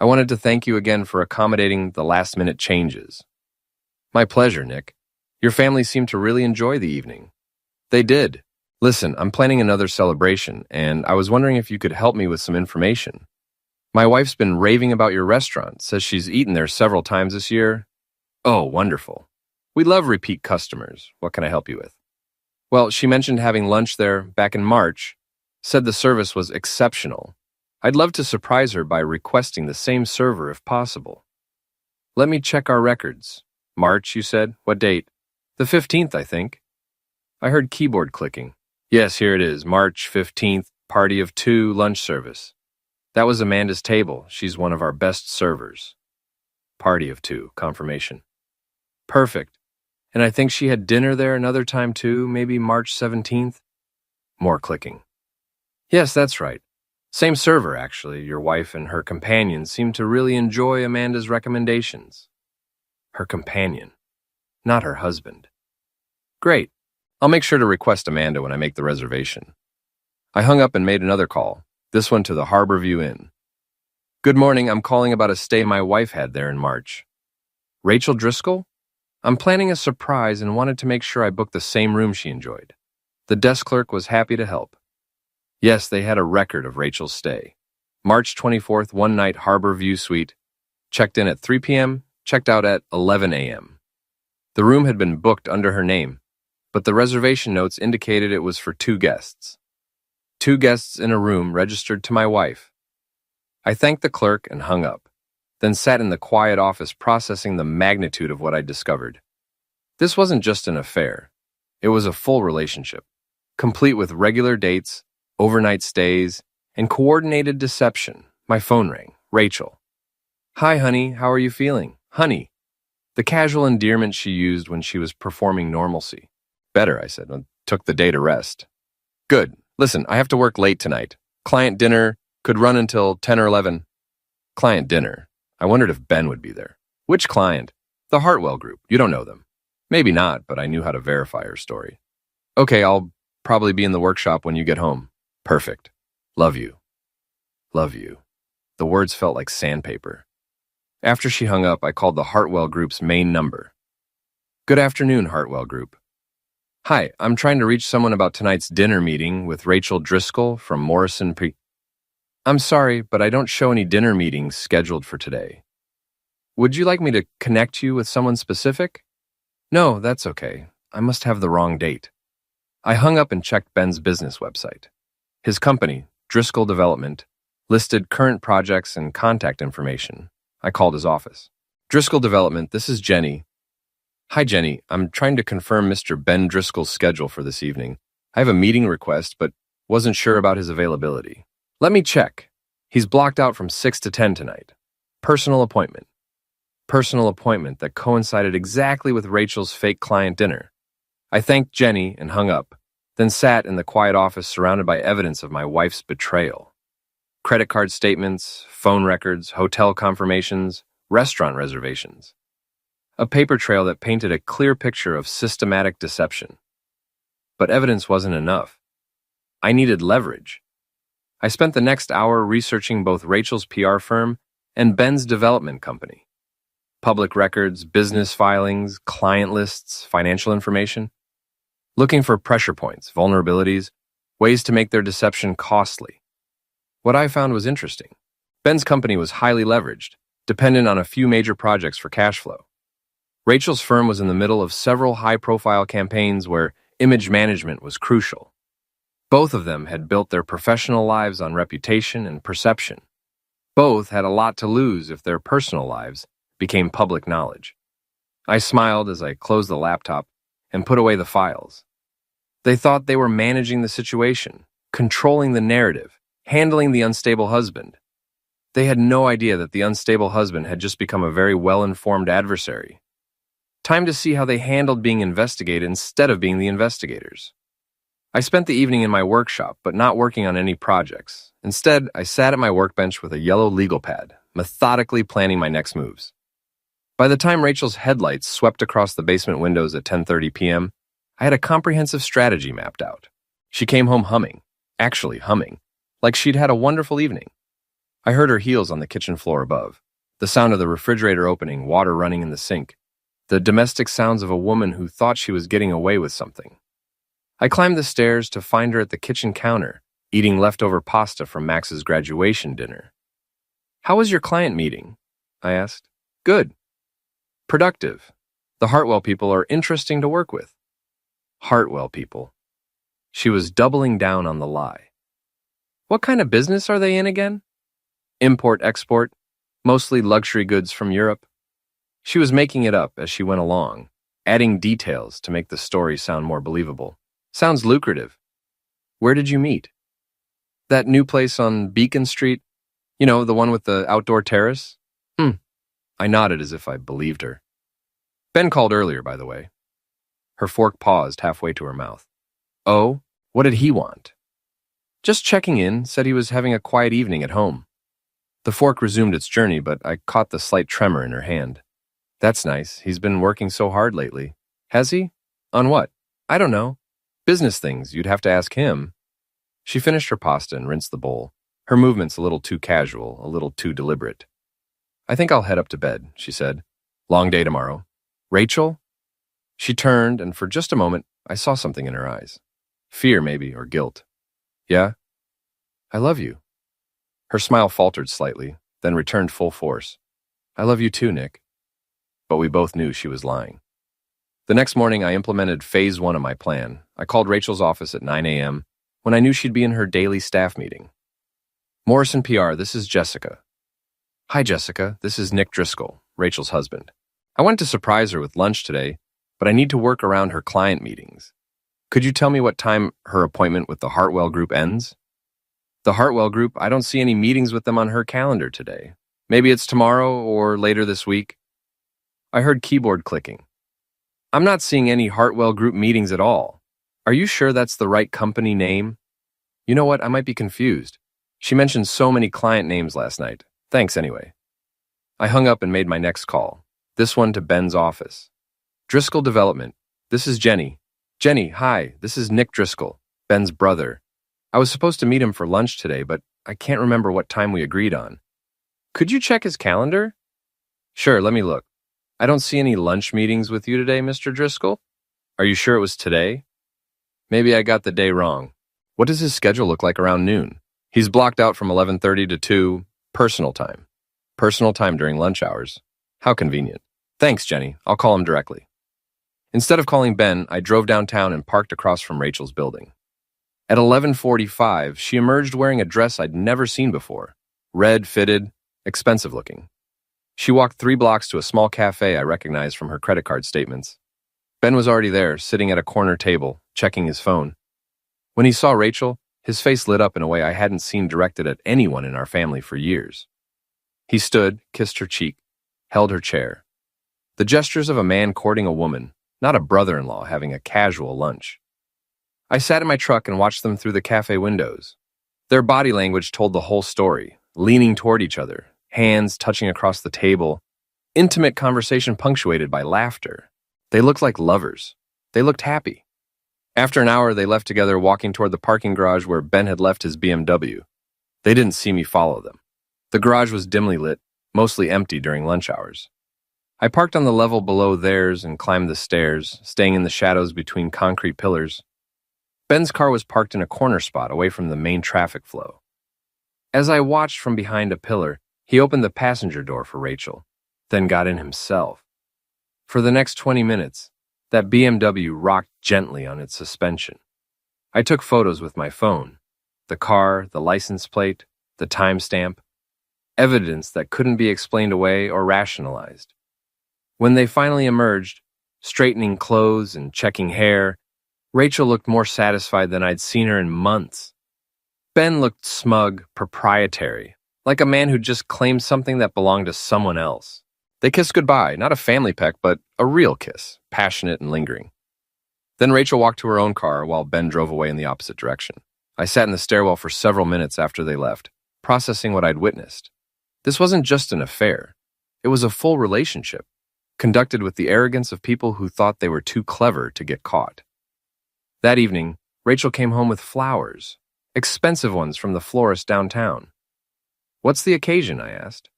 I wanted to thank you again for accommodating the last-minute changes. My pleasure, Nick. Your family seemed to really enjoy the evening. They did. Listen, I'm planning another celebration, and I was wondering if you could help me with some information. My wife's been raving about your restaurant, says she's eaten there several times this year. Oh, wonderful. We love repeat customers. What can I help you with? Well, she mentioned having lunch there back in March, said the service was exceptional. I'd love to surprise her by requesting the same server if possible. Let me check our records. March, you said? What date? The 15th, I think. I heard keyboard clicking. Yes, here it is, March 15th, party of 2, lunch service. That was Amanda's table. She's one of our best servers. Party of 2, confirmation. Perfect. And I think she had dinner there another time too, maybe March 17th? More clicking. Yes, that's right. Same server, actually. Your wife and her companion seemed to really enjoy Amanda's recommendations. Her companion, not her husband. Great. I'll make sure to request Amanda when I make the reservation. I hung up and made another call, this one to the Harborview Inn. Good morning, I'm calling about a stay my wife had there in March. Rachel Driscoll? I'm planning a surprise and wanted to make sure I booked the same room she enjoyed. The desk clerk was happy to help. Yes, they had a record of Rachel's stay. March 24th, one-night Harborview suite. Checked in at 3 p.m., checked out at 11 a.m. The room had been booked under her name, but the reservation notes indicated it was for 2 guests. 2 guests in a room registered to my wife. I thanked the clerk and hung up, then sat in the quiet office processing the magnitude of what I'd discovered. This wasn't just an affair. It was a full relationship, complete with regular dates, overnight stays, and coordinated deception. My phone rang. Rachel. Hi, honey. How are you feeling? Honey. The casual endearment she used when she was performing normalcy. Better, I said, and took the day to rest. Good. Listen, I have to work late tonight. Client dinner could run until 10 or 11. Client dinner. I wondered if Ben would be there. Which client? The Hartwell Group. You don't know them. Maybe not, but I knew how to verify her story. Okay, I'll probably be in the workshop when you get home. Perfect. Love you. Love you. The words felt like sandpaper. After she hung up, I called the Hartwell Group's main number. Good afternoon, Hartwell Group. Hi, I'm trying to reach someone about tonight's dinner meeting with Rachel Driscoll from Morrison P. I'm sorry, but I don't show any dinner meetings scheduled for today. Would you like me to connect you with someone specific? No, that's okay. I must have the wrong date. I hung up and checked Ben's business website. His company, Driscoll Development, listed current projects and contact information. I called his office. Driscoll Development, this is Jenny. Hi, Jenny. I'm trying to confirm Mr. Ben Driscoll's schedule for this evening. I have a meeting request, but wasn't sure about his availability. Let me check. He's blocked out from 6 to 10 tonight. Personal appointment. Personal appointment that coincided exactly with Rachel's fake client dinner. I thanked Jenny and hung up, then sat in the quiet office surrounded by evidence of my wife's betrayal. Credit card statements, phone records, hotel confirmations, restaurant reservations. a paper trail that painted a clear picture of systematic deception. But evidence wasn't enough. I needed leverage. I spent the next hour researching both Rachel's PR firm and Ben's development company. Public records, business filings, client lists, financial information. Looking for pressure points, vulnerabilities, ways to make their deception costly. What I found was interesting. Ben's company was highly leveraged, dependent on a few major projects for cash flow. Rachel's firm was in the middle of several high-profile campaigns where image management was crucial. Both of them had built their professional lives on reputation and perception. Both had a lot to lose if their personal lives became public knowledge. I smiled as I closed the laptop and put away the files. They thought they were managing the situation, controlling the narrative, handling the unstable husband. They had no idea that the unstable husband had just become a very well-informed adversary. Time to see how they handled being investigated instead of being the investigators. I spent the evening in my workshop, but not working on any projects. Instead, I sat at my workbench with a yellow legal pad, methodically planning my next moves. By the time Rachel's headlights swept across the basement windows at 10:30 p.m., I had a comprehensive strategy mapped out. She came home humming, like she'd had a wonderful evening. I heard her heels on the kitchen floor above, the sound of the refrigerator opening, water running in the sink, the domestic sounds of a woman who thought she was getting away with something. I climbed the stairs to find her at the kitchen counter, eating leftover pasta from Max's graduation dinner. "How was your client meeting?" I asked. "Good. Productive. The Hartwell people are interesting to work with." Hartwell people. She was doubling down on the lie. "What kind of business are they in again?" "Import-export, mostly luxury goods from Europe." She was making it up as she went along, adding details to make the story sound more believable. "Sounds lucrative. Where did you meet?" "That new place on Beacon Street. You know, the one with the outdoor terrace?" I nodded as if I believed her. "Ben called earlier, by the way." Her fork paused halfway to her mouth. "Oh, what did he want?" "Just checking in, said he was having a quiet evening at home." The fork resumed its journey, but I caught the slight tremor in her hand. "That's nice. He's been working so hard lately." "Has he? On what?" "I don't know. Business things. You'd have to ask him." She finished her pasta and rinsed the bowl, her movements a little too casual, a little too deliberate. "I think I'll head up to bed," she said. "Long day tomorrow." "Rachel?" She turned, and for just a moment, I saw something in her eyes. Fear, maybe, or guilt. "Yeah? I love you." Her smile faltered slightly, then returned full force. "I love you too, Nick." But we both knew she was lying. The next morning, I implemented phase 1 of my plan. I called Rachel's office at 9 a.m. when I knew she'd be in her daily staff meeting. "Morrison PR, this is Jessica." "Hi, Jessica. This is Nick Driscoll, Rachel's husband. I wanted to surprise her with lunch today, but I need to work around her client meetings. Could you tell me what time her appointment with the Hartwell Group ends?" "The Hartwell Group? I don't see any meetings with them on her calendar today. Maybe it's tomorrow or later this week." I heard keyboard clicking. "I'm not seeing any Hartwell Group meetings at all. Are you sure that's the right company name?" "You know what? I might be confused. She mentioned so many client names last night. Thanks anyway." I hung up and made my next call, this one to Ben's office. "Driscoll Development. This is Jenny." "Jenny, hi. This is Nick Driscoll, Ben's brother. I was supposed to meet him for lunch today, but I can't remember what time we agreed on. Could you check his calendar?" "Sure, let me look. I don't see any lunch meetings with you today, Mr. Driscoll. Are you sure it was today?" "Maybe I got the day wrong. What does his schedule look like around noon?" "He's blocked out from 11:30 to 2, personal time." "Personal time during lunch hours. How convenient." "Thanks, Jenny. I'll call him directly." Instead of calling Ben, I drove downtown and parked across from Rachel's building. At 11:45, she emerged wearing a dress I'd never seen before. Red, fitted, expensive looking. She walked 3 blocks to a small cafe I recognized from her credit card statements. Ben was already there, sitting at a corner table, checking his phone. When he saw Rachel, his face lit up in a way I hadn't seen directed at anyone in our family for years. He stood, kissed her cheek, held her chair. The gestures of a man courting a woman, not a brother-in-law having a casual lunch. I sat in my truck and watched them through the cafe windows. Their body language told the whole story, leaning toward each other, hands touching across the table, Intimate conversation punctuated by laughter. They looked like lovers. They looked happy. After an hour, they left together, walking toward the parking garage where Ben had left his BMW. They didn't see me follow them. The garage was dimly lit, mostly empty during lunch hours. I parked on the level below theirs and climbed the stairs, staying in the shadows between concrete pillars. Ben's car was parked in a corner spot away from the main traffic flow. As I watched from behind a pillar, he opened the passenger door for Rachel, then got in himself. For the next 20 minutes, that BMW rocked gently on its suspension. I took photos with my phone, the car, the license plate, the timestamp, evidence that couldn't be explained away or rationalized. When they finally emerged, straightening clothes and checking hair, Rachel looked more satisfied than I'd seen her in months. Ben looked smug, proprietary, like a man who just claimed something that belonged to someone else. They kissed goodbye, not a family peck, but a real kiss, passionate and lingering. Then Rachel walked to her own car while Ben drove away in the opposite direction. I sat in the stairwell for several minutes after they left, processing what I'd witnessed. This wasn't just an affair. It was a full relationship, conducted with the arrogance of people who thought they were too clever to get caught. That evening, Rachel came home with flowers, expensive ones from the florist downtown. "What's the occasion?" I asked.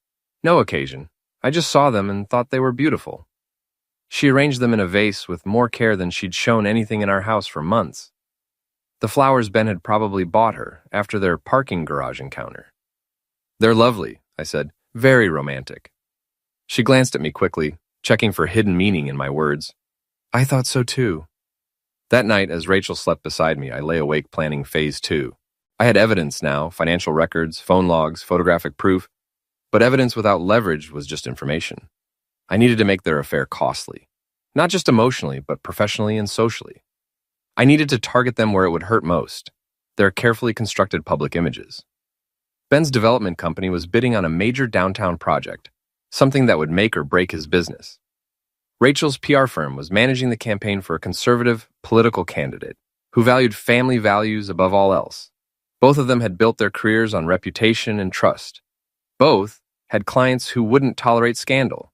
"No occasion. I just saw them and thought they were beautiful." She arranged them in a vase with more care than she'd shown anything in our house for months. The flowers Ben had probably bought her after their parking garage encounter. "They're lovely," I said. "Very romantic." She glanced at me quickly, checking for hidden meaning in my words. "I thought so too." That night, as Rachel slept beside me, I lay awake planning phase 2. I had evidence now, financial records, phone logs, photographic proof, but evidence without leverage was just information. I needed to make their affair costly, not just emotionally, but professionally and socially. I needed to target them where it would hurt most, their carefully constructed public images. Ben's development company was bidding on a major downtown project, something that would make or break his business. Rachel's PR firm was managing the campaign for a conservative political candidate who valued family values above all else. Both of them had built their careers on reputation and trust. Both had clients who wouldn't tolerate scandal.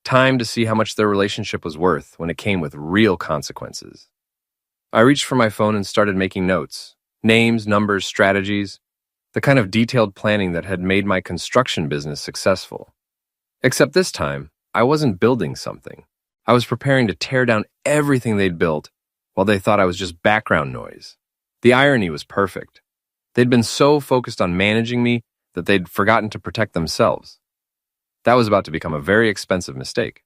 Time to see how much their relationship was worth when it came with real consequences. I reached for my phone and started making notes, names, numbers, strategies, the kind of detailed planning that had made my construction business successful. Except this time, I wasn't building something. I was preparing to tear down everything they'd built while they thought I was just background noise. The irony was perfect. They'd been so focused on managing me that they'd forgotten to protect themselves. That was about to become a very expensive mistake.